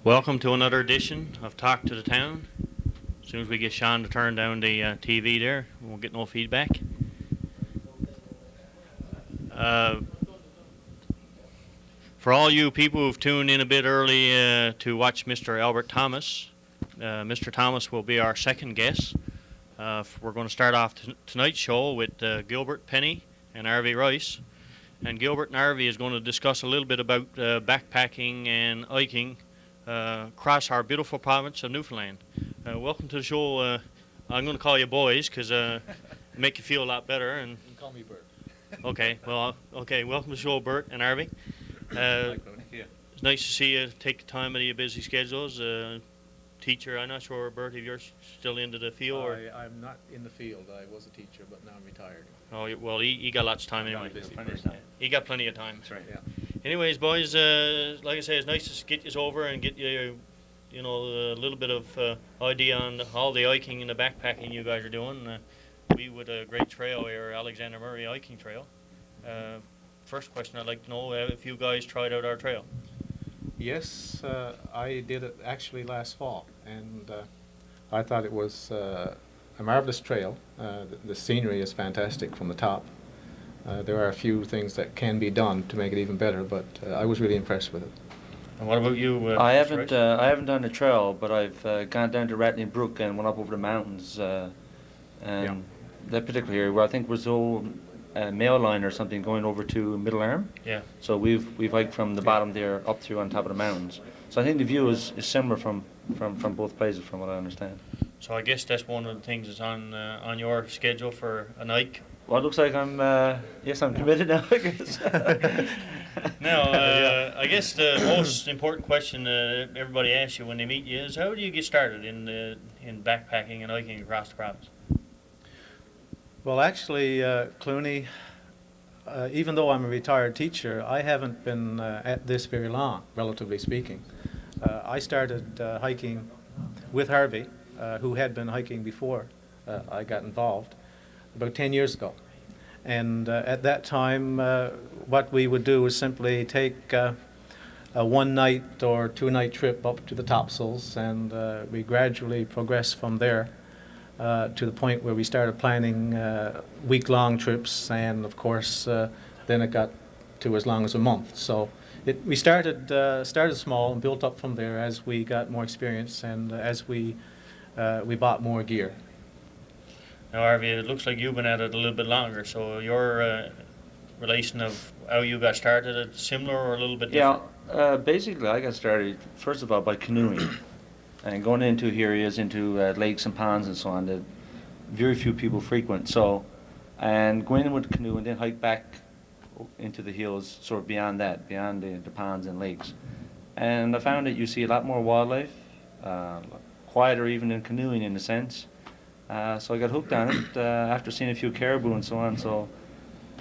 Welcome to another edition of Talk to the Town. As soon as we get Sean to turn down the TV there, we won't get no feedback. For all you people who've tuned in a bit early to watch Mr. Albert Thomas, Mr. Thomas will be our second guest. We're going to start off tonight's show with Gilbert Penney and Harvey Rice. And Gilbert and Harvey is going to discuss a little bit about backpacking and hiking across our beautiful province of Newfoundland. Welcome to the show. I'm going to call you boys because make you feel a lot better. And you can call me Bert. Okay. Welcome to the show, Bert and Harvey. It's nice to see you take the time out of your busy schedules. Teacher, I'm not sure, Bert, if you're still into the field. I'm not in the field. I was a teacher, but now I'm retired. Oh, well, he got lots of time anyway. He got plenty of time. That's right. Yeah. Anyways, boys, like I say, it's nice to get you over and get you, a little bit of idea on all the hiking and the backpacking you guys are doing. We with a great trail here, Alexander Murray Hiking Trail. First question I'd like to know if you guys tried out our trail. Yes, I did it actually last fall, and I thought it was a marvelous trail. The scenery is fantastic from the top. There are a few things that can be done to make it even better, but I was really impressed with it. And what about you? I haven't done the trail, but I've gone down to Rattling Brook and went up over the mountains. And that particular area, where I think was the old mail line or something going over to Middle Arm. Yeah. So we've hiked from the bottom there up through on top of the mountains. So I think the view is similar from both places, from what I understand. So I guess that's one of the things that's on your schedule for a hike. Well, it looks like I'm committed now, I guess. Now, I guess the most important question everybody asks you when they meet you is, how do you get started in backpacking and hiking across the province? Well, actually, Clooney, even though I'm a retired teacher, I haven't been at this very long, relatively speaking. I started hiking with Harvey, who had been hiking before I got involved, about 10 years ago. And at that time, what we would do was simply take a one-night or two-night trip up to the Topsails, and we gradually progressed from there to the point where we started planning week-long trips, and of course then it got to as long as a month. So we started small and built up from there as we got more experience and as we bought more gear. Now, Harvey, it looks like you've been at it a little bit longer, so your relation of how you got started, it's similar or a little bit different? Yeah, basically I got started, first of all, by canoeing. And going into areas, into lakes and ponds and so on, that very few people frequent. So, and going in with the canoe and then hike back into the hills, sort of beyond that, beyond the ponds and lakes. And I found that you see a lot more wildlife, quieter even than canoeing in a sense. So I got hooked on it after seeing a few caribou and so on. So,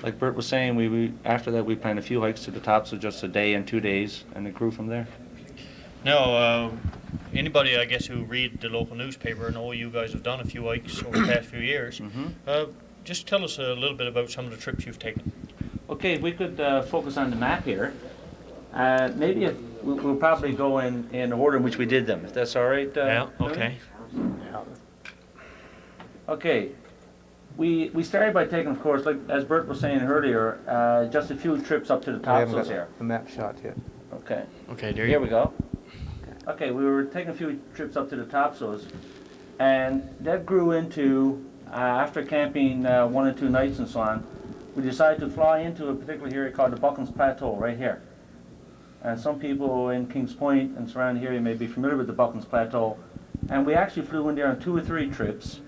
like Bert was saying, we after that we planned a few hikes to the top, so just a day and 2 days, and it grew from there. Now, anybody, I guess, who read the local newspaper know you guys have done a few hikes over the past few years. Mm-hmm. Just tell us a little bit about some of the trips you've taken. Okay, if we could focus on the map here. Maybe if we'll probably go in order in which we did them, if that's all right. Yeah, okay. Okay, we started by taking, of course, like as Bert was saying earlier, just a few trips up to the Topsails here. The map shot yet. Okay. Okay, there Here we go. Okay, we were taking a few trips up to the Topsails, and that grew into, after camping 1 or 2 nights and so on, we decided to fly into a particular area called the Buckens Plateau, right here. And some people in Kings Point and surrounding area may be familiar with the Buckens Plateau. And we actually flew in there on 2 or 3 trips.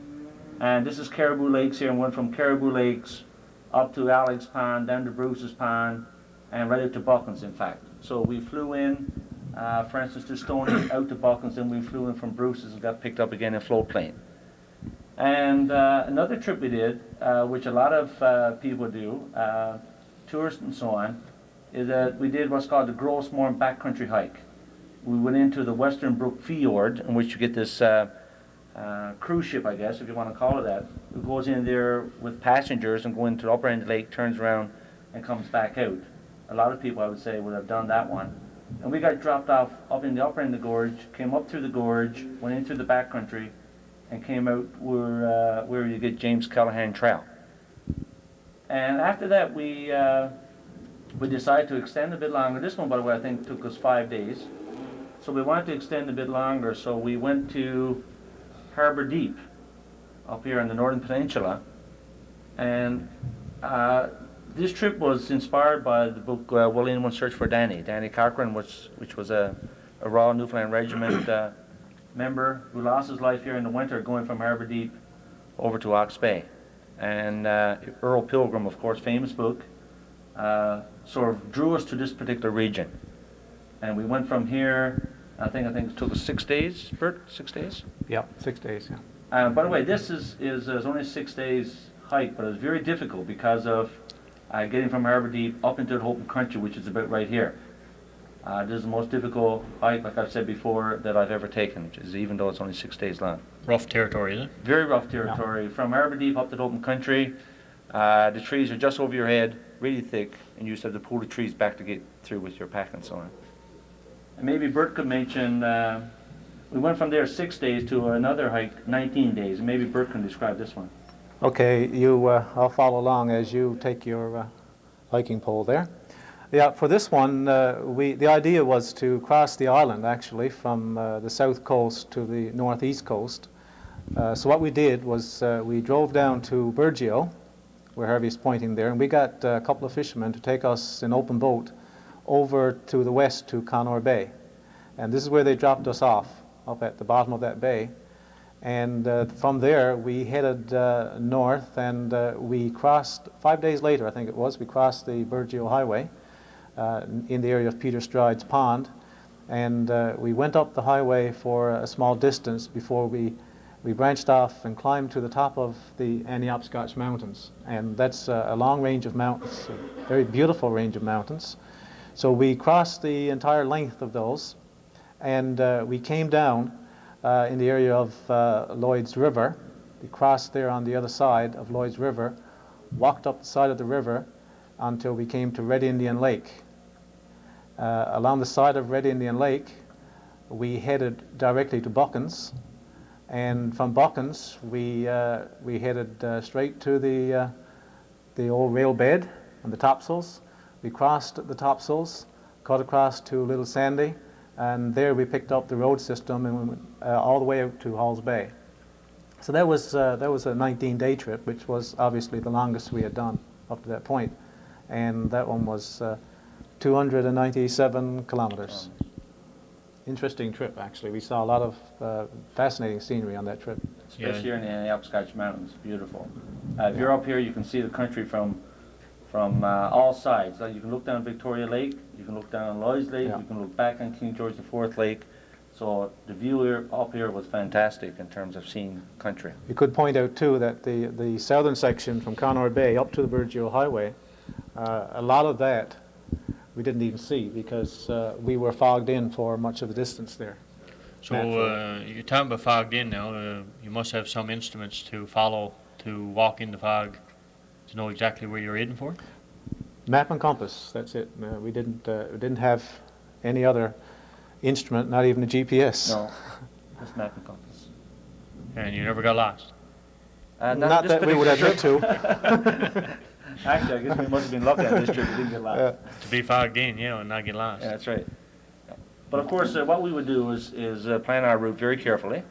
And this is Caribou Lakes here, and went from Caribou Lakes up to Alex Pond, down to Bruce's Pond, and right up to Buckens, in fact. So we flew in, for instance, to Stoney, out to Buckens, and we flew in from Bruce's and got picked up again in float plane. And another trip we did, which a lot of people do, tourists and so on, is that we did what's called the Grossmorn Backcountry Hike. We went into the Western Brook Fjord, in which you get this cruise ship, I guess, if you want to call it that. It goes in there with passengers and go into the upper end of the lake, turns around, and comes back out. A lot of people, I would say, would have done that one. And we got dropped off up in the upper end of the gorge, came up through the gorge, went in through the backcountry, and came out where you get James Callahan Trail. And after that, we decided to extend a bit longer. This one, by the way, I think took us 5 days. So we wanted to extend a bit longer, so we went to Harbour Deep up here in the Northern Peninsula. And this trip was inspired by the book Will Anyone Search for Danny? Danny Cochran, which was a Royal Newfoundland Regiment member who lost his life here in the winter going from Harbour Deep over to Ox Bay. And Earl Pilgrim, of course, famous book, sort of drew us to this particular region. And we went from here, I think it took us 6 days, Bert, 6 days? Yeah, 6 days, yeah. By the way, this is only 6 days hike, but it was very difficult because of getting from Harbour Deep up into the open country, which is about right here. This is the most difficult hike, like I've said before, that I've ever taken, which is even though it's only 6 days long. Rough territory, is it? Very rough territory. Yeah. From Harbour Deep up to the open country, the trees are just over your head, really thick, and you just have to pull the trees back to get through with your pack and so on. And maybe Bert could mention, we went from there 6 days to another hike, 19 days, and maybe Bert can describe this one. Okay, I'll follow along as you take your hiking pole there. Yeah, for this one, the idea was to cross the island, actually, from the south coast to the northeast coast. So what we did was we drove down to Burgeo, where Harvey's pointing there, and we got a couple of fishermen to take us in open boat over to the west to Connor Bay. And this is where they dropped us off, up at the bottom of that bay. And from there, we headed north, and we crossed, 5 days later, I think it was, we crossed the Burgeo Highway in the area of Peter Stride's Pond. And we went up the highway for a small distance before we branched off and climbed to the top of the Aniopscotch Mountains. And that's a long range of mountains, a very beautiful range of mountains. So we crossed the entire length of those, and we came down in the area of Lloyd's River. We crossed there on the other side of Lloyd's River, walked up the side of the river until we came to Red Indian Lake. Along the side of Red Indian Lake, we headed directly to Buckens, and from Buckens we headed straight to the old rail bed and the topsails. We crossed the topsails, cut across to Little Sandy, and there we picked up the road system and went all the way out to Halls Bay. So that was a 19-day trip, which was obviously the longest we had done up to that point. And that one was 297 kilometers. Interesting trip, actually. We saw a lot of fascinating scenery on that trip. Especially here in the Aniopscotch Mountains, beautiful. If you're up here, you can see the country from all sides. So you can look down Victoria Lake, you can look down on Lloyd's Lake, you can look back on King George IV Lake. So the view here, up here was fantastic in terms of seeing country. You could point out too that the southern section from Connor Bay up to the Burgeo Highway, a lot of that we didn't even see because we were fogged in for much of the distance there. So you're talking about fogged in now. You must have some instruments to follow to walk in the fog to know exactly where you're heading for? Map and compass, that's it. We didn't have any other instrument, not even a GPS. No, just map and compass. And you never got lost? Not that we would admit to. Actually, I guess we must have been lucky on this trip. We didn't get lost. To be fogged in, and not get lost. Yeah, that's right. But of course, what we would do is plan our route very carefully.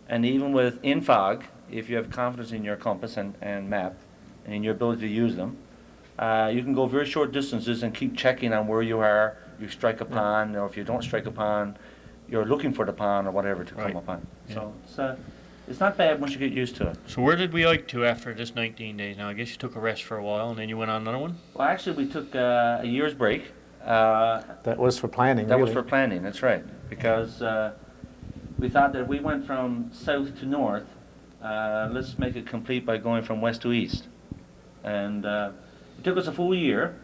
And even in fog, if you have confidence in your compass and map, and in your ability to use them, you can go very short distances and keep checking on where you are. You strike a pond, or if you don't strike a pond, you're looking for the pond or whatever to come upon. Yeah. So it's not bad once you get used to it. So where did we hike to after this 19 days? Now I guess you took a rest for a while, and then you went on another one? Well, actually, we took a year's break. That was for planning. That was for planning. That's right, because we thought that if we went from south to north, let's make it complete by going from west to east. And it took us a full year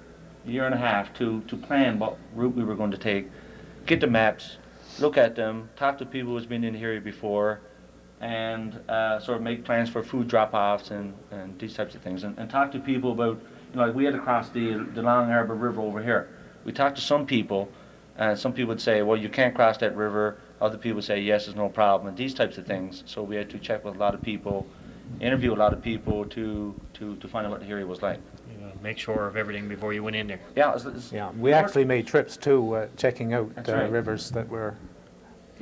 and a half to plan what route we were going to take, get the maps, look at them, talk to people who's been in the area before, and sort of make plans for food drop-offs and these types of things, and talk to people about, like we had to cross the Long Harbour River over here. We talked to some people And some people would say, well, you can't cross that river. Other people would say, yes, there's no problem, and these types of things. So we had to check with a lot of people, interview a lot of people to find out what the area was like. Make sure of everything before you went in there. Yeah, Yeah, we actually made trips too, checking out That's right. rivers that were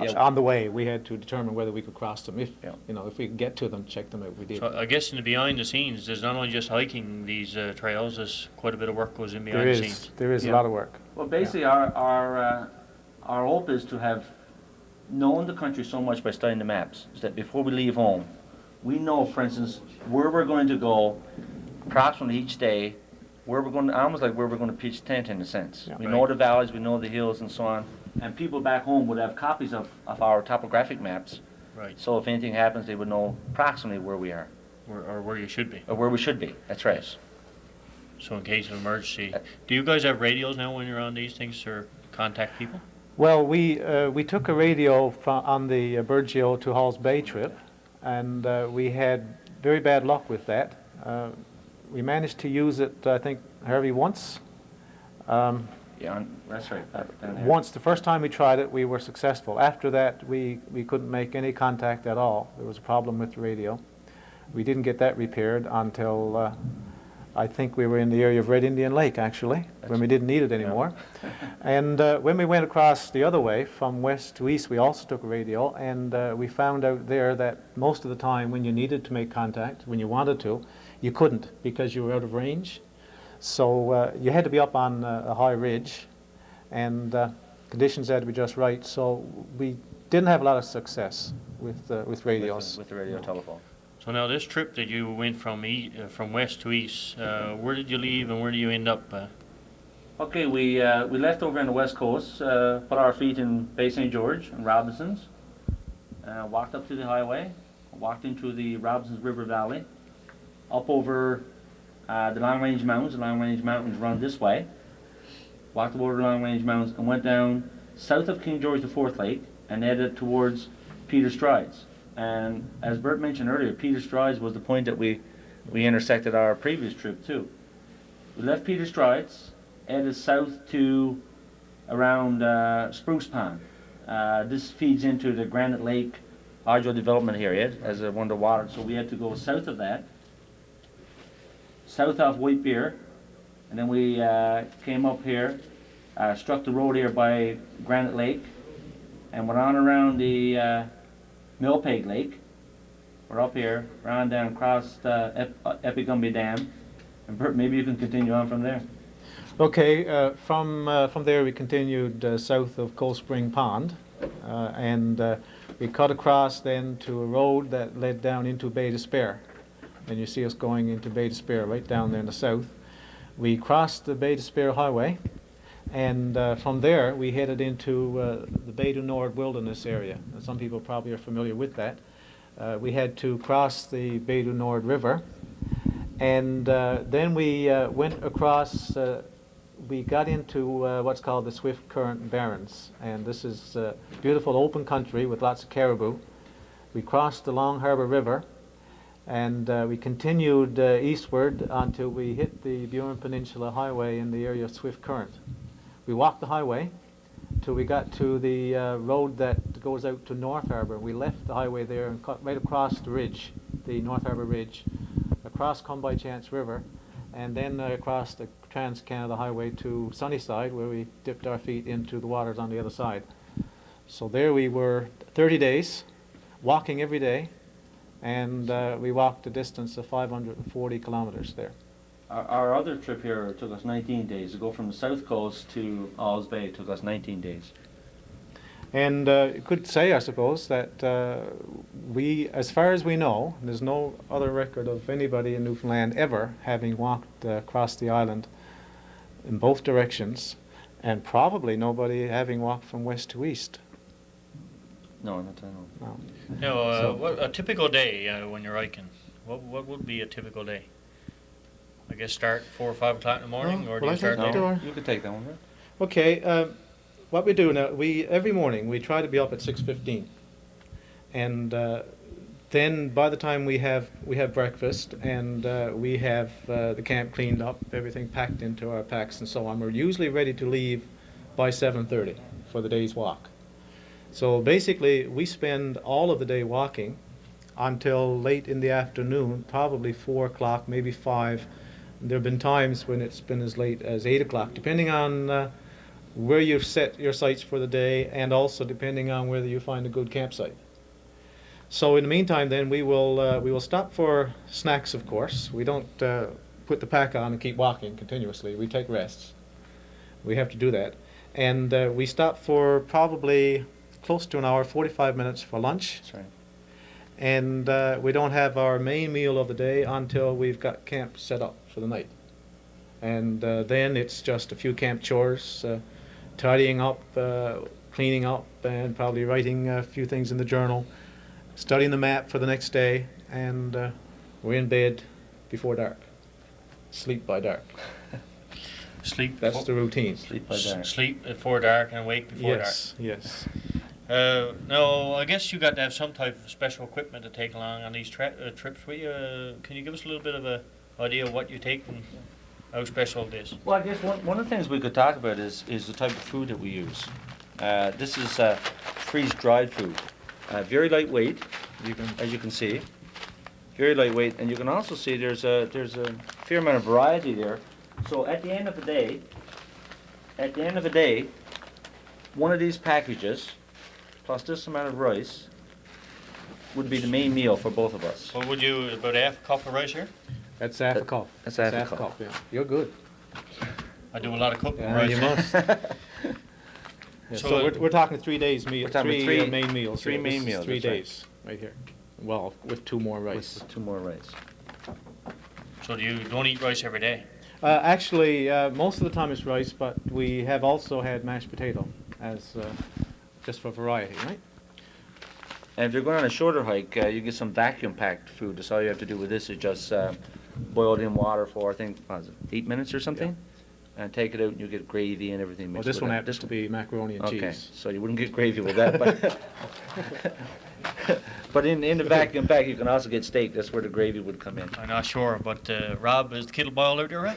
Yeah. on the way. We had to determine whether we could cross them. If Yeah. if we could get to them, check them out. We did. So I guess in the behind the scenes, there's not only just hiking these trails. There's quite a bit of work goes in behind There the is scenes. there is Yeah. a lot of work. well, basically, our hope is to have known the country so much by studying the maps, is that before we leave home, we know, for instance, where we're going to go, approximately each day, where we're going to, almost like where we're going to pitch tent in a sense. Yeah. We know the valleys, we know the hills and so on, and people back home would have copies of our topographic maps, Right. so if anything happens, they would know approximately where we are, Or where you should be. or where we should be, that's right. So in case of emergency, do you guys have radios now when you're on these things or contact people? Well, we took a radio on the Burgeo to Halls Bay trip, and we had very bad luck with that. We managed to use it, I think, Harvey, once. Yeah, that's right, back down there. Once, the first time we tried it, we were successful. After that, we couldn't make any contact at all. There was a problem with the radio. We didn't get that repaired until I think we were in the area of Red Indian Lake, actually, when we didn't need it anymore. And when we went across the other way, from west to east, we also took a radio, and we found out there that most of the time when you needed to make contact, when you wanted to, you couldn't because you were out of range. So you had to be up on a high ridge, and conditions had to be just right. So we didn't have a lot of success with radios. With the radio telephone. So now this trip that you went from west to east, where did you leave and where do you end up? Okay, we left over on the west coast, put our feet in Bay St. George and Robinson's, walked up to the highway, walked into the Robinson's River Valley, up over the Long Range Mountains. The Long Range Mountains run this way. Walked over the Long Range Mountains and went down south of King George IV Lake and headed towards Peter Strides. And as Bert mentioned earlier, Peter Strides was the point that we intersected our previous trip too. We left Peter Strides, headed south to around Spruce Pond. This feeds into the Granite Lake hydro development area as a wonder water, so we had to go south of that, south of White Bear, and then we came up here, struck the road here by Granite Lake, and went on around the Millpeg Lake. We're up here, round down across Epigumby Dam, and Bert, maybe you can continue on from there. Okay, from there we continued south of Cold Spring Pond, and we cut across then to a road that led down into Bay Despair. And you see us going into Bay Despair right down there in the south. We crossed the Bay Despair Highway, and from there we headed into the Bay du Nord wilderness area. Some people probably are familiar with that. We had to cross the Bay du Nord River, and then we went across, we got into what's called the Swift Current Barrens, and this is beautiful open country with lots of caribou. We crossed the Long Harbor River, and we continued eastward until we hit the Burin Peninsula Highway in the area of Swift Current. We walked the highway till we got to the road that goes out to North Harbor. We left the highway there and cut right across the ridge, the North Harbor Ridge, across Come By Chance River, and then across the Trans-Canada Highway to Sunnyside, where we dipped our feet into the waters on the other side. So there we were 30 days, walking every day, and we walked a distance of 540 kilometers there. Our other trip here took us 19 days. To go from the south coast to Alls Bay took us 19 days. And you could say, I suppose, that we, as far as we know, there's no other record of anybody in Newfoundland ever having walked across the island in both directions, and probably nobody having walked from west to east. No, not that I know. No. Now, So- what a typical day when you're hiking? What would be a typical day? I guess start 4 or 5 o'clock in the morning, or do well, you I start think later? there are- You could take that one, right? Okay, what we do now, every morning we try to be up at 6:15, and then by the time we have breakfast and we have the camp cleaned up, everything packed into our packs and so on, we're usually ready to leave by 7:30 for the day's walk. So basically, we spend all of the day walking until late in the afternoon, probably 4 o'clock, maybe 5. There have been times when it's been as late as 8 o'clock, depending on where you've set your sights for the day, and also depending on whether you find a good campsite. So in the meantime, then we will stop for snacks. Of course, we don't put the pack on and keep walking continuously. We take rests. We have to do that, and we stop for probably close to an hour, 45 minutes for lunch. That's right. And we don't have our main meal of the day until we've got camp set up for the night. And then it's just a few camp chores, tidying up, cleaning up, and probably writing a few things in the journal, studying the map for the next day, and we're in bed before dark. Sleep by dark. Sleep. That's the routine. Sleep by dark. Sleep before dark and wake before Yes, yes. dark. No, I guess you got to have some type of special equipment to take along on these trips with you. Can you give us a little bit of a idea of what you take and how special it is? Well, I guess one of the things we could talk about is the type of food that we use. This is freeze-dried food. Very lightweight, as you can see. Very lightweight, and you can also see there's a fair amount of variety there. So at the end of the day, one of these packages, plus this amount of rice, would be the main meal for both of us. What would you, about half a cup of rice here? That's half a cup. That's half a cup. Yeah. You're good. I do a lot of cooking Yeah, rice. you must. Yeah, So, so we're talking 3 days meal, We're talking three three- main meals. three here. main This is meals, 3 that's right. days right here. Well, with 2 more rice. With 2 more rice. So you don't eat rice every day? Actually, most of the time it's rice, but we have also had mashed potato as just for variety, right? And if you're going on a shorter hike, you get some vacuum-packed food. That's all you have to do with this is just boil it in water for, I think, what is it, 8 minutes or something? And take it out and you get gravy and everything Well, mixed this with one it. happens to be macaroni and Okay, cheese. so you wouldn't get gravy with that, but but in the vacuum pack you can also get steak. That's where the gravy would come in. I'm not sure, but Rob, is the kettle boiled out there, right?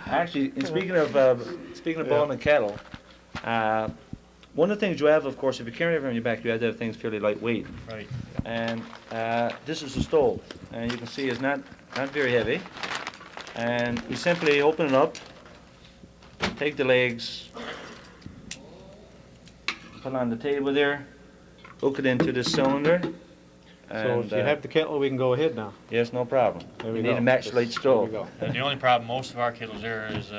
Actually, and speaking of boiling the kettle, one of the things you have, of course, if you carry everything on your back, you have to have things fairly lightweight. Right. And this is the stove, and you can see it's not very heavy. And we simply open it up, take the legs, put it on the table there, hook it into this cylinder. So And, if you have the kettle, we can go ahead now. yes, no problem. There we You go. need a match-light There we stove. go. The only problem, most of our kettles there is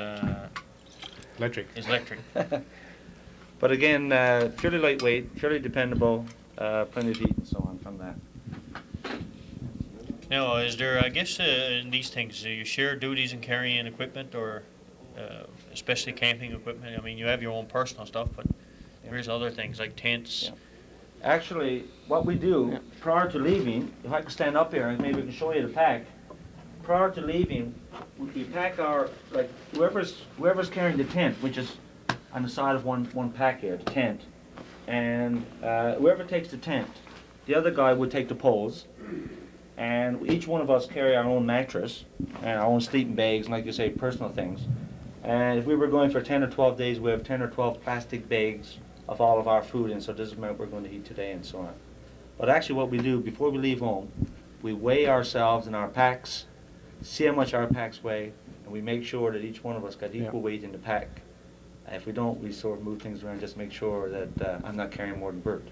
Electric. electric. But again, fairly lightweight, fairly dependable, plenty of heat and so on from that. Now, is there, I guess, in these things, do you share duties in carrying equipment, or especially camping equipment? I mean, you have your own personal stuff, but there's other things like tents. Yeah. Actually, what we do prior to leaving, if I can stand up here and maybe we can show you the pack. Prior to leaving, we pack our, like, whoever's carrying the tent, which is on the side of one pack here, the tent, and whoever takes the tent, the other guy would take the poles, and each one of us carry our own mattress and our own sleeping bags, and like you say, personal things. And if we were going for 10 or 12 days, we have 10 or 12 plastic bags of all of our food, and so this is what we're going to eat today and so on. But actually what we do, before we leave home, we weigh ourselves in our packs, see how much our packs weigh, and we make sure that each one of us got equal weight in the pack. If we don't, we sort of move things around, just make sure that I'm not carrying more than Bert.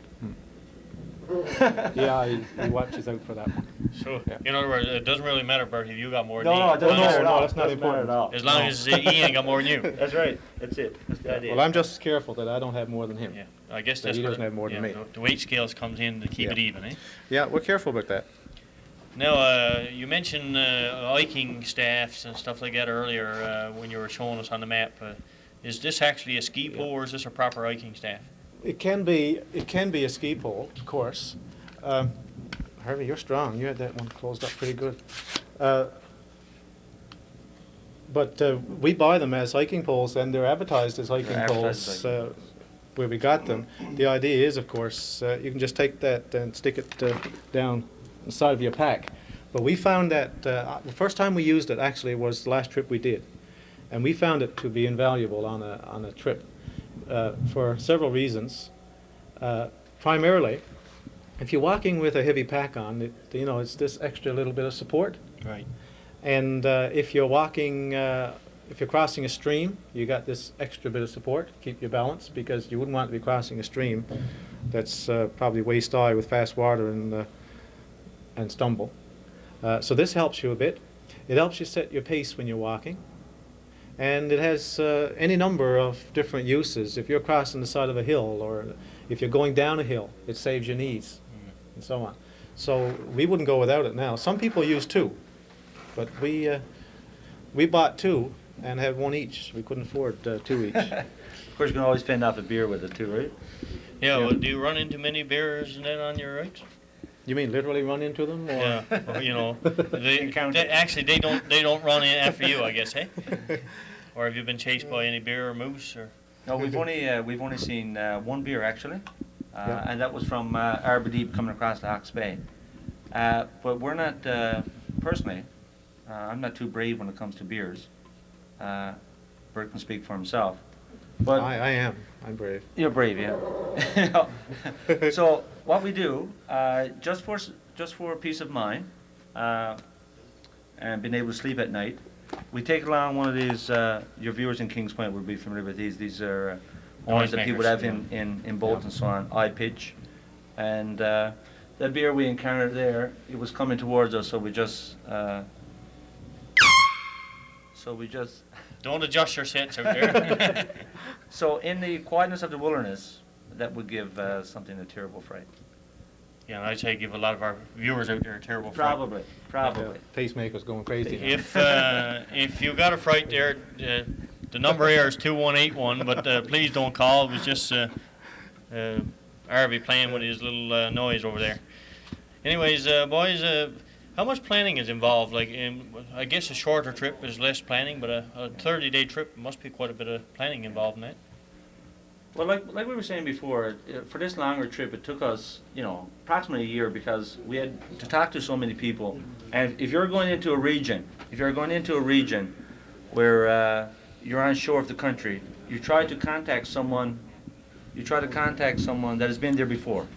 Yeah, he watches out for that one. So, Yeah. in other words, it doesn't really matter, Bert, if you got more No, than no, me. it doesn't No, matter at no, all. that's not Doesn't matter important. at all. As long as Ian got more than you. That's right. That's it. That's the idea. Well, I'm just careful that I don't have more than him. Yeah, I guess So that's he where doesn't have more than me. The weight scales comes in to keep it Yeah. even, eh? Yeah, we're careful about that. Now, you mentioned hiking staffs and stuff like that earlier when you were showing us on the map. Is this actually a ski pole, or is this a proper hiking staff? It can be a ski pole, of course. Harvey, you're strong. You had that one closed up pretty good. But we buy them as hiking poles, and they're advertised as hiking They're advertised as poles where we got them. The idea is, of course, you can just take that and stick it down the side of your pack. But we found that the first time we used it actually was the last trip we did, and we found it to be invaluable on a trip. for several reasons. Primarily, if you're walking with a heavy pack on, it's this extra little bit of support. Right. And if you're walking, if you're crossing a stream, you got this extra bit of support to keep your balance, because you wouldn't want to be crossing a stream that's probably waist high with fast water and stumble. So this helps you a bit. It helps you set your pace when you're walking. And it has any number of different uses. If you're crossing the side of a hill, or if you're going down a hill, it saves your knees, and so on. So we wouldn't go without it now. Some people use two, but we bought two and had one each. We couldn't afford two each. Of course, you can always fend off a beer with it too, right? Yeah, well, do you run into many bears and then on your rigs? You mean literally run into them? Or? Yeah, well, actually they don't run in after you, I guess, hey? Or have you been chased by any bear or moose? Or? No, we've only seen one beer actually, and that was from Arbor Deep coming across the Hawke's Bay. But we're not personally. I'm not too brave when it comes to beers. Bert can speak for himself. But I am. I'm brave. You're brave, yeah. So what we do, just for peace of mind, and being able to sleep at night, we take along one of these. Your viewers in Kings Point would be familiar with these. These are ones that people would have in boats and so on. Eye pitch, and the beer we encountered there, it was coming towards us, so we just. Don't adjust your sets out there. So in the quietness of the wilderness, that would give something a terrible fright. Yeah, and I'd say give a lot of our viewers out there a terrible fright. Probably. Pacemaker's going crazy now. If you got a fright there, the number here is 2181, but please don't call. It was just Harvey playing with his little noise over there. Anyways, boys, how much planning is involved? Like, I guess a shorter trip is less planning, but a 30-day trip must be quite a bit of planning involved in that. Well, like we were saying before, for this longer trip, it took us, approximately a year, because we had to talk to so many people. And if you're going into a region, where you're unsure of the country, you try to contact someone that has been there before.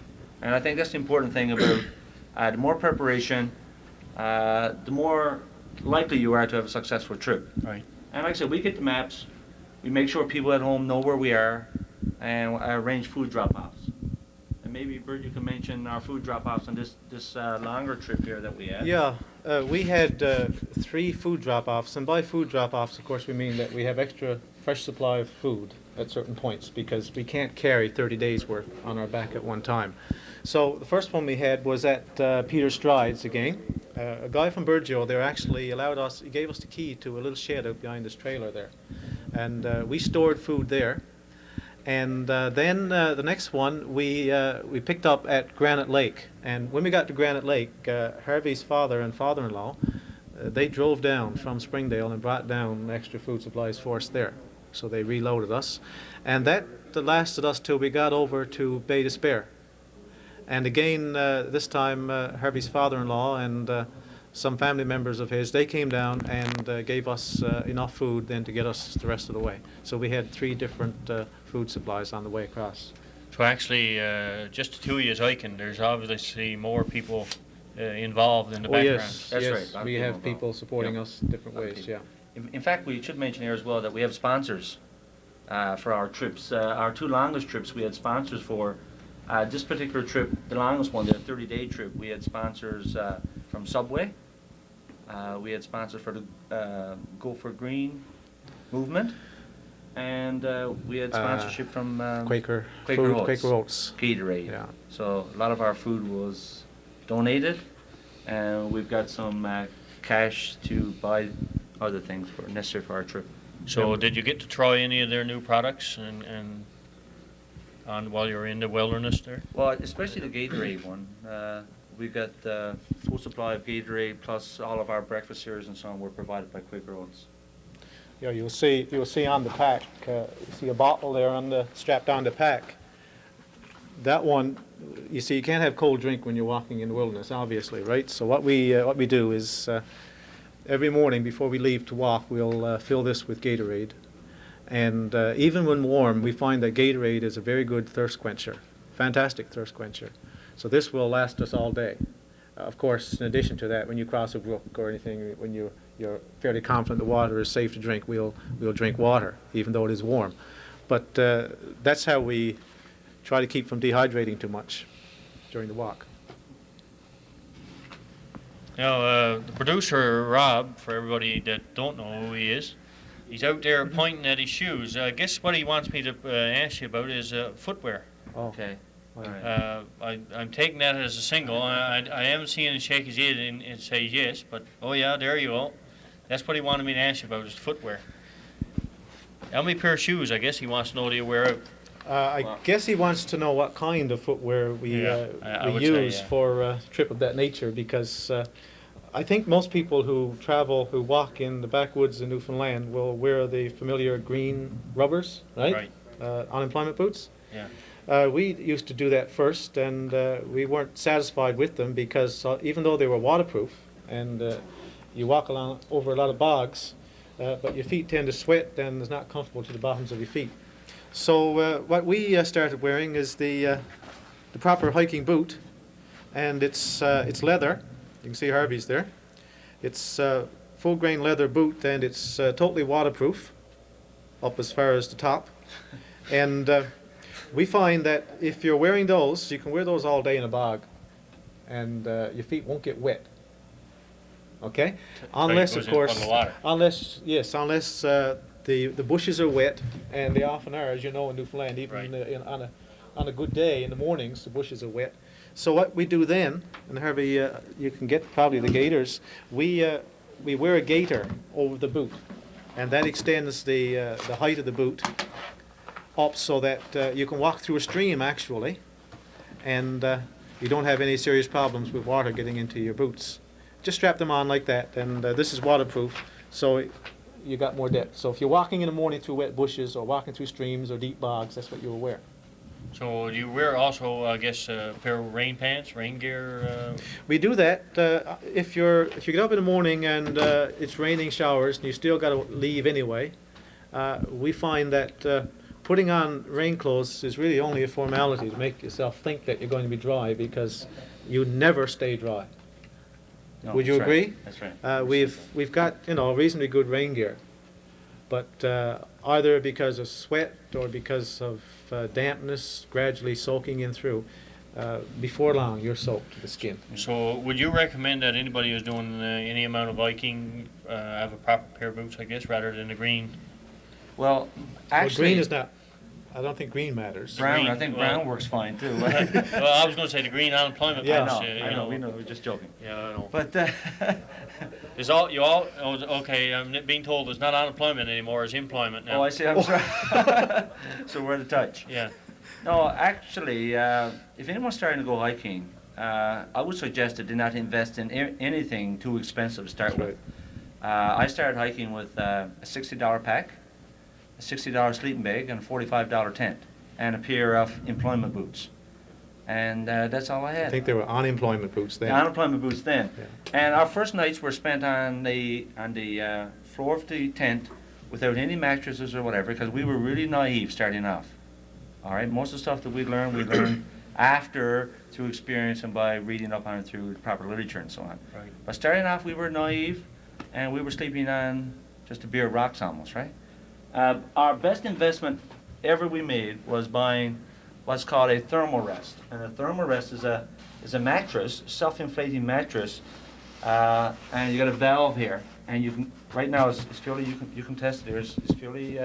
And I think that's the important thing about the more preparation, the more likely you are to have a successful trip. Right. And like I said, we get the maps, we make sure people at home know where we are, and I arrange food drop-offs. And maybe, Bert, you can mention our food drop-offs on this longer trip here that we had. Yeah, we had 3 food drop-offs, and by food drop-offs, of course, we mean that we have extra fresh supply of food at certain points, because we can't carry 30 days' worth on our back at one time. So the first one we had was at Peter Strides again. A guy from Burgeo there actually he gave us the key to a little shed out behind this trailer there. And we stored food there. And then the next one we picked up at Granite Lake. And when we got to Granite Lake, Harvey's father and father-in-law, they drove down from Springdale and brought down extra food supplies for us there. So they reloaded us. And that lasted us till we got over to Bay Despair. And again, this time, Harvey's father-in-law and some family members of his, they came down and gave us enough food then to get us the rest of the way. So we had 3 different food supplies on the way across. So actually, just the two of you hiking, there's obviously more people involved in the background. Yes, That's yes, right. we have people supporting Yep. us different ways, yeah. In fact, we should mention here as well that we have sponsors for our trips. Our 2 longest trips we had sponsors for. This particular trip, the longest one, the 30-day trip, we had sponsors from Subway. We had sponsors for the Go for Green movement. And we had sponsorship from Quaker Oats. Quaker Oats. Gatorade. Yeah. So a lot of our food was donated, and we've got some cash to buy other things necessary for our trip. So did you get to try any of their new products and while you were in the wilderness there? Well, especially the Gatorade one. We got full supply of Gatorade, plus all of our breakfast cereals and so on were provided by Quaker Oats. Yeah, you'll see on the pack. You see a bottle there strapped on the pack. That one, you see, you can't have cold drink when you're walking in the wilderness, obviously, right? So what we do is every morning before we leave to walk, we'll fill this with Gatorade, And even when warm, we find that Gatorade is a very good thirst quencher, fantastic thirst quencher. So this will last us all day. Of course, in addition to that, when you cross a brook or anything, when you're fairly confident the water is safe to drink, we'll drink water, even though it is warm. But that's how we try to keep from dehydrating too much during the walk. Now, the producer, Rob, for everybody that don't know who he is, he's out there pointing at his shoes. I guess what he wants me to ask you about is footwear. Oh. Okay. All right. I'm taking that as a single. I haven't seen him shake his head and say yes, but oh yeah, there you go. That's what he wanted me to ask you about is footwear. How many pair of shoes, I guess he wants to know that you wear out? I guess he wants to know what kind of footwear we I would use say, yeah. for a trip of that nature, because I think most people who walk in the backwoods in Newfoundland will wear the familiar green rubbers, right? Unemployment boots. Yeah. We used to do that first, and we weren't satisfied with them because even though they were waterproof and you walk along over a lot of bogs, but your feet tend to sweat and it's not comfortable to the bottoms of your feet. So what we started wearing is the proper hiking boot, and it's leather. You can see Harvey's there. It's full grain leather boot, and it's totally waterproof up as far as the top. And we find that if you're wearing those, you can wear those all day in a bog, and your feet won't get wet. Okay, unless of course, unless the bushes are wet, and they often are, as you know, in Newfoundland, even on a good day in the mornings, the bushes are wet. So what we do then, and Harvey, you can get probably the gaiters. We wear a gaiter over the boot, and that extends the height of the boot up so that you can walk through a stream actually, and you don't have any serious problems with water getting into your boots. Just strap them on like that, and this is waterproof, so you got more depth. So if you're walking in the morning through wet bushes or walking through streams or deep bogs, that's what you'll wear. So do you wear also, I guess, a pair of rain pants, rain gear? We do that. If you get up in the morning and it's raining showers and you still got to leave anyway, we find that putting on rain clothes is really only a formality to make yourself think that you're going to be dry, because you never stay dry. No, Would you agree? That's right. We've got reasonably good rain gear, but either because of sweat or because of dampness gradually soaking in through, before long you're soaked to the skin. So would you recommend that anybody who's doing any amount of hiking have a proper pair of boots, I guess, rather than the green? Well, actually, green is not. I don't think green matters. brown. Green, I think well- brown works fine too. Well, I was going to say the green unemployment Yeah. boots. I know. We know. We're just joking. Yeah, I know. But Okay, I'm being told it's not unemployment anymore, it's employment now. oh, I see. I'm sorry. So we're out of touch. Yeah. No, actually, if anyone's starting to go hiking, I would suggest that they not invest in anything too expensive to start That's with. I started hiking with a $60 pack, a $60 sleeping bag, and a $45 tent, and a pair of employment boots. And that's all I had. I think they were unemployment boots then. The unemployment boots then. Yeah. And our first nights were spent on the floor of the tent without any mattresses or whatever, because we were really naive starting off. All right, most of the stuff that we learned after through experience and by reading up on it through the proper literature and so on. Right. But starting off, we were naive, and we were sleeping on just a bare rocks almost, right? Our best investment ever we made was buying what's called a thermal rest. And a thermal rest is a mattress, self-inflating mattress, and you got a valve here, and you can right now it's fairly you can test it. It's fairly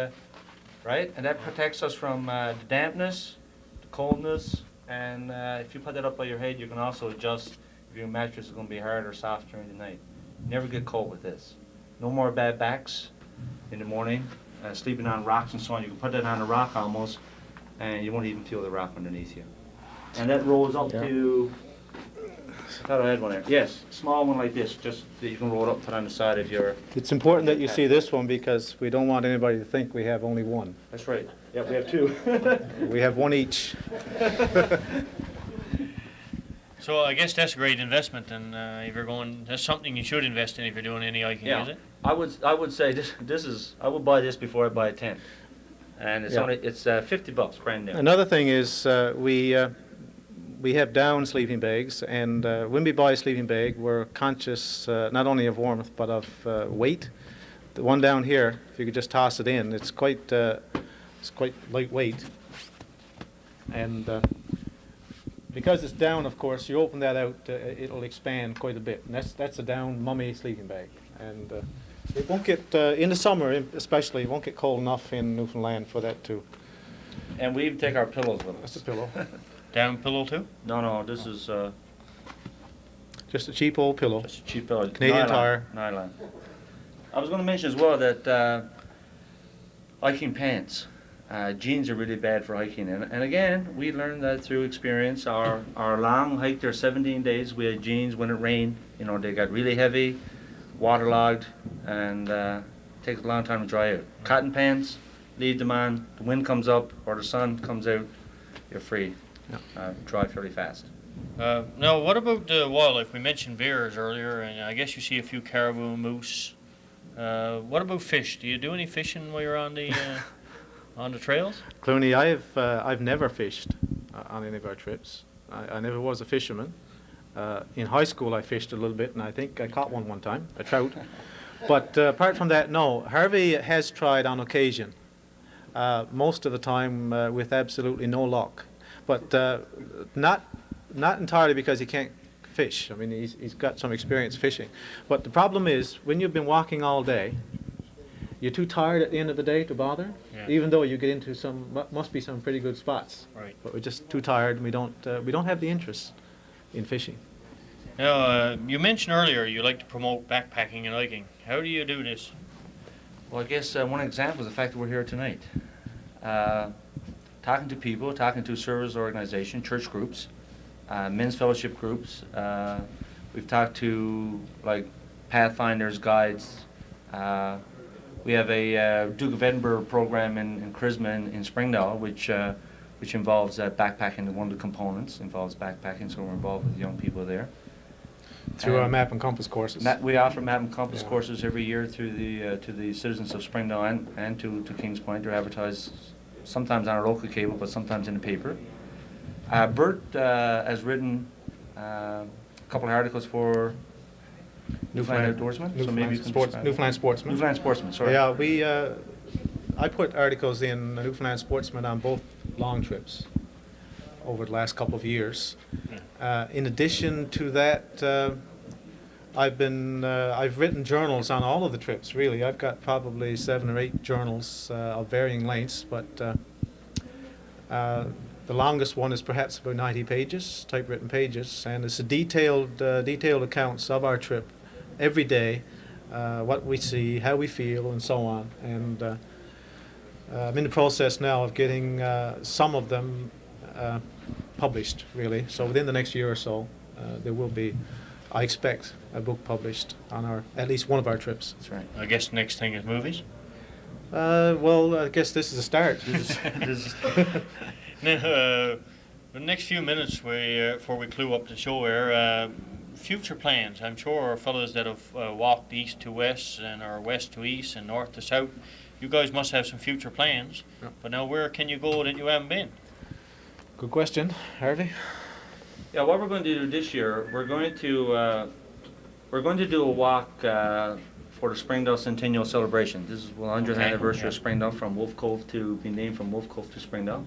right, and that protects us from the dampness, the coldness, and if you put that up by your head, you can also adjust if your mattress is going to be hard or soft during the night. You never get cold with this. No more bad backs in the morning, sleeping on rocks and so on. You can put that on a rock almost, and you won't even feel the rock underneath you. And that rolls up to, I thought I had one there. Yes, small one like this, just that you can roll it up, put on the side of your. It's important that you see this one because we don't want anybody to think we have only one. That's right. Yep, we have two. We have one each. So I guess that's a great investment, and if you're going, that's something you should invest in if you're doing any hiking, Yeah. is it? I would say this is I would buy this before I buy a tent. and it's Yeah. only it's $50 brand new. Another thing is we have down sleeping bags, and when we buy a sleeping bag, we're conscious not only of warmth but of weight. The one down here, if you could just toss it in, it's quite lightweight, and because it's down, of course, you open that out, it'll expand quite a bit, and that's a down mummy sleeping bag, and it won't get in the summer, especially, it won't get cold enough in Newfoundland for that to. And we even take our pillows with That's us. a pillow. Down pillow too? No, this is Just a cheap old pillow. just a cheap pillow. Canadian Tire. Nylon. I was going to mention as well that hiking pants. Jeans are really bad for hiking, and again, we learned that through experience. Our long hike there, 17 days, we had jeans when it rained. You know, they got really heavy, waterlogged, and takes a long time to dry out. Cotton pants, leave them on. The wind comes up or the sun comes out, you're free. Dry fairly fast. Now, what about wildlife? We mentioned bears earlier, and I guess you see a few caribou, moose. What about fish? Do you do any fishing while you're on the trails? Clooney, I've never fished on any of our trips. I never was a fisherman. In high school, I fished a little bit, and I think I caught one time, a trout. But apart from that, no. Harvey has tried on occasion, most of the time with absolutely no luck. But not entirely because he can't fish. I mean, he's got some experience fishing. But the problem is, when you've been walking all day, you're too tired at the end of the day to bother, Yeah. even though you get into must be some pretty good spots. Right. But we're just too tired, and we don't have the interest in fishing. Now, you mentioned earlier you like to promote backpacking and hiking. How do you do this? Well, I guess one example is the fact that we're here tonight. Talking to people, talking to service organizations, church groups, men's fellowship groups. We've talked to like pathfinders, guides. We have a Duke of Edinburgh program in Christmas in Springdale, which involves backpacking. One of the components involves backpacking, so we're involved with young people there. Through our map and compass courses. We offer map and compass Yeah. courses every year through to the citizens of Springdale and to Kings Point. They're advertised sometimes on our local cable, but sometimes in the paper. Bert has written a couple of articles for Newfoundland Outdoorsman, so maybe you can describe Newfoundland Sportsman. Newfoundland Sportsman, sorry. Yeah, I put articles in Newfoundland Sportsman on both long trips over the last couple of years. In addition to that, I've written journals on all of the trips. Really, I've got probably 7 or 8 journals of varying lengths, but the longest one is perhaps about 90 pages, typewritten pages, and it's a detailed accounts of our trip every day, what we see, how we feel, and so on. And I'm in the process now of getting some of them published, really. So within the next year or so, there will be, I expect, a book published on at least one of our trips. That's right. I guess the next thing is movies. Well, I guess this is a start. Now, the next few minutes before we clue up the show here, future plans. I'm sure fellows that have walked east to west or west to east and north to south, you guys must have some future plans. Yeah. But now, where can you go that you haven't been? Good question, Harvey. Yeah, what we're going to do this year, we're going to do a walk for the Springdale Centennial Celebration. This is the 100th Okay, anniversary yeah. of Springdale, from Wolf Cove to be named from Wolf Cove to Springdale.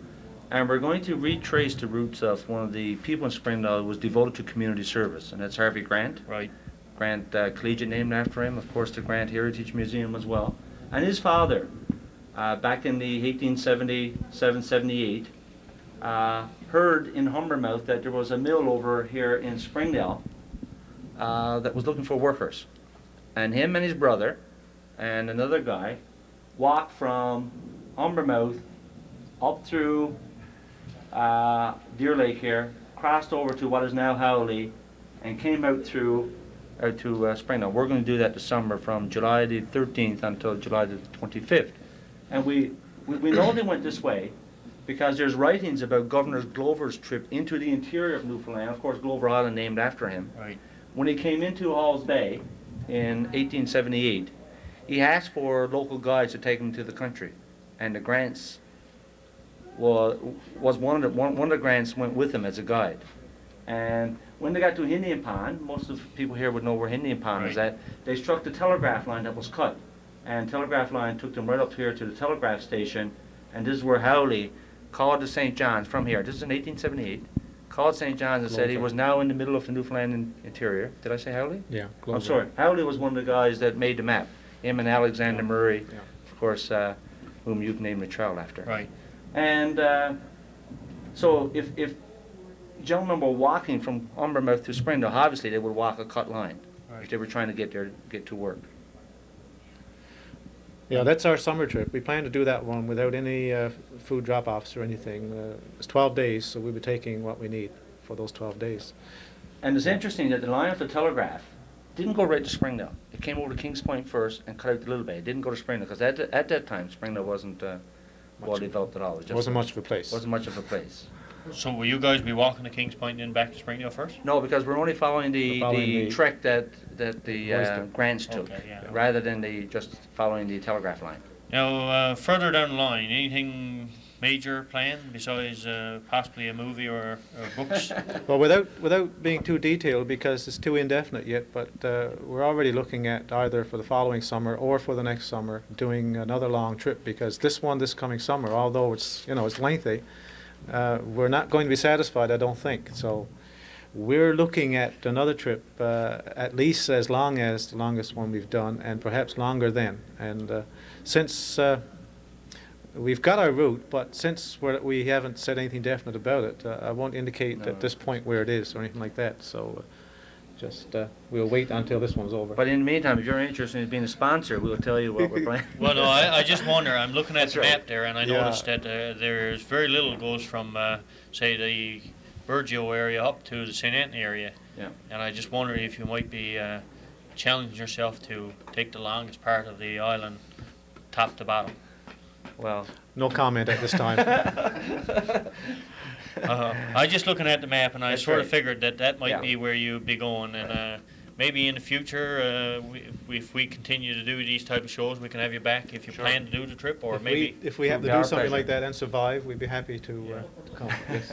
And we're going to retrace the roots of one of the people in Springdale who was devoted to community service, and that's Harvey Grant. Right. Grant Collegiate named after him, of course the Grant Heritage Museum as well. And his father, back in the 1877-78, heard in Humbermouth that there was a mill over here in Springdale that was looking for workers. And him and his brother and another guy walked from Humbermouth up through Deer Lake here, crossed over to what is now Howley, and came out to Springdale. We're going to do that this summer from July the 13th until July the 25th. And we know they went this way because there's writings about Governor Glover's trip into the interior of Newfoundland. Of course, Glover Island named after him. Right. When he came into Halls Bay in 1878, he asked for local guides to take him to the country. and the grants was one of the grants went with him as a guide. And when they got to Indian Pond, most of the people here would know where Indian Pond is Right. at. They struck the telegraph line that was cut, and telegraph line took them right up here to the telegraph station. And this is where Howley called to St. John's from here. This is in 1878. Called St. John's and said he was now in the middle of the Newfoundland interior. Did I say Howley? Yeah. I'm sorry. Howley was one of the guys that made the map. Him and Alexander Murray, Yeah. of course, whom you've named a child after. Right. And so if gentlemen were walking from Umbermouth to Springdale, obviously they would walk a cut line if Right. they were trying to get to work. Yeah, that's our summer trip. We plan to do that one without any food drop-offs or anything. It's 12 days, so we'll be taking what we need for those 12 days. And it's interesting that the line of the telegraph didn't go right to Springdale. It came over to Kings Point first and cut out the Little Bay. It didn't go to Springdale because at that time Springdale wasn't well developed at all. It It wasn't much of a place. wasn't much of a place. So will you guys be walking to Kings Point and then back to Springdale first? No, because we're only following the trek that the Boys took. grants took, Okay, yeah. rather than just following the telegraph line. Now, further down the line, anything major planned besides possibly a movie or books? Well, without being too detailed, because it's too indefinite yet, but we're already looking at either for the following summer or for the next summer doing another long trip, because this coming summer, although it's lengthy, we're not going to be satisfied, I don't think. So we're looking at another trip at least as long as the longest one we've done, and perhaps longer then. And since we've got our route, but since we haven't said anything definite about it, I won't indicate No. at this point where it is or anything like that. So we'll wait until this one's over. But in the meantime, if you're interested in being a sponsor, we'll tell you what we're planning. Well, no, I just wonder. I'm looking at That's the right. map there, and I Yeah. noticed that there's very little that goes from, say, the Burgeo area up to the St. Anthony area. Yeah. And I just wonder if you might be challenging yourself to take the longest part of the island, top to bottom. Well, No comment at this time. I just looking at the map, and I That's sort of right. figured that might Yeah. be where you'd be going, and maybe in the future, if we continue to do these type of shows, we can have you back if you Sure. plan to do the trip, or If maybe we have It'll be to do our something like pleasure. that and survive, we'd be happy to come. Yes.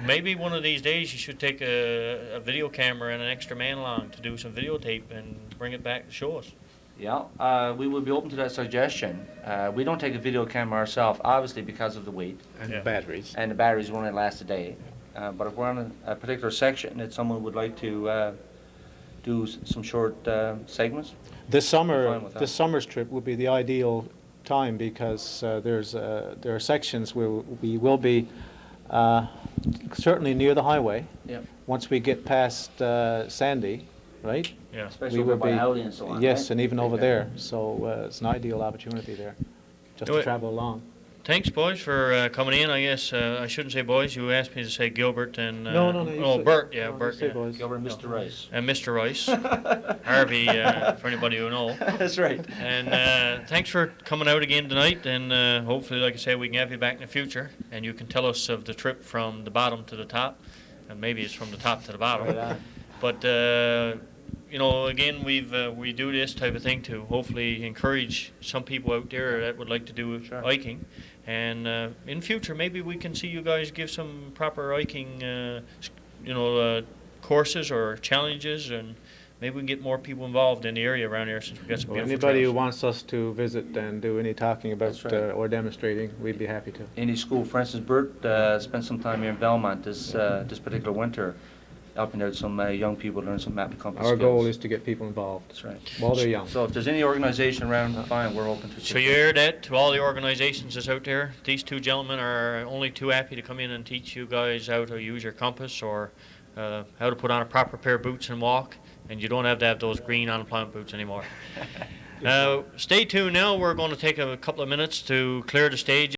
maybe one of these days you should take a video camera and an extra man along to do some videotape and bring it back to show us. yeah, we would be open to that suggestion. We don't take a video camera ourselves, obviously because of the weight, And Yeah. batteries. and the batteries will only last a day. But if we're on a particular section that someone would like to do some short segments, This fine summer, with that. this summer's trip would be the ideal time, because there are sections where we will be certainly near the highway. Yep. Once we get past Sandy, right? Yeah. especially We over would by be- Howley and so on. Yes, right? and even over Okay. there. So it's an ideal opportunity there, just Do to it. travel along. Thanks, boys, for coming in. I guess I shouldn't say boys. You asked me to say Gilbert and No, you oh, say- Bert. Yeah, no, you Bert. say Yeah. boys. Gilbert and Mr. Rice. And Mr. Rice, Harvey, for anybody who know. That's right. And thanks for coming out again tonight. And hopefully, like I say, we can have you back in the future, and you can tell us of the trip from the bottom to the top, and maybe it's from the top to the bottom. Right on. But again, we do this type of thing to hopefully encourage some people out there that would like to do Sure. hiking. And in future, maybe we can see you guys give some proper hiking, courses or challenges, and maybe we can get more people involved in the area around here, since we've got some Well, beautiful anybody who trails. wants us to visit and do any talking about That's right. or demonstrating, we'd be happy to. Any school, for instance, Bert spent some time here in Belmont this particular winter, helping out some young people learn some map and compass Our skills. goal is to get people involved That's right. while they're young. So if there's any organization around, fine, we're open to. So you hear that to all the organizations that's out there? These two gentlemen are only too happy to come in and teach you guys how to use your compass, or how to put on a proper pair of boots and walk, and you don't have to have those green unemployment boots anymore. Stay tuned now. We're going to take a couple of minutes to clear the stage.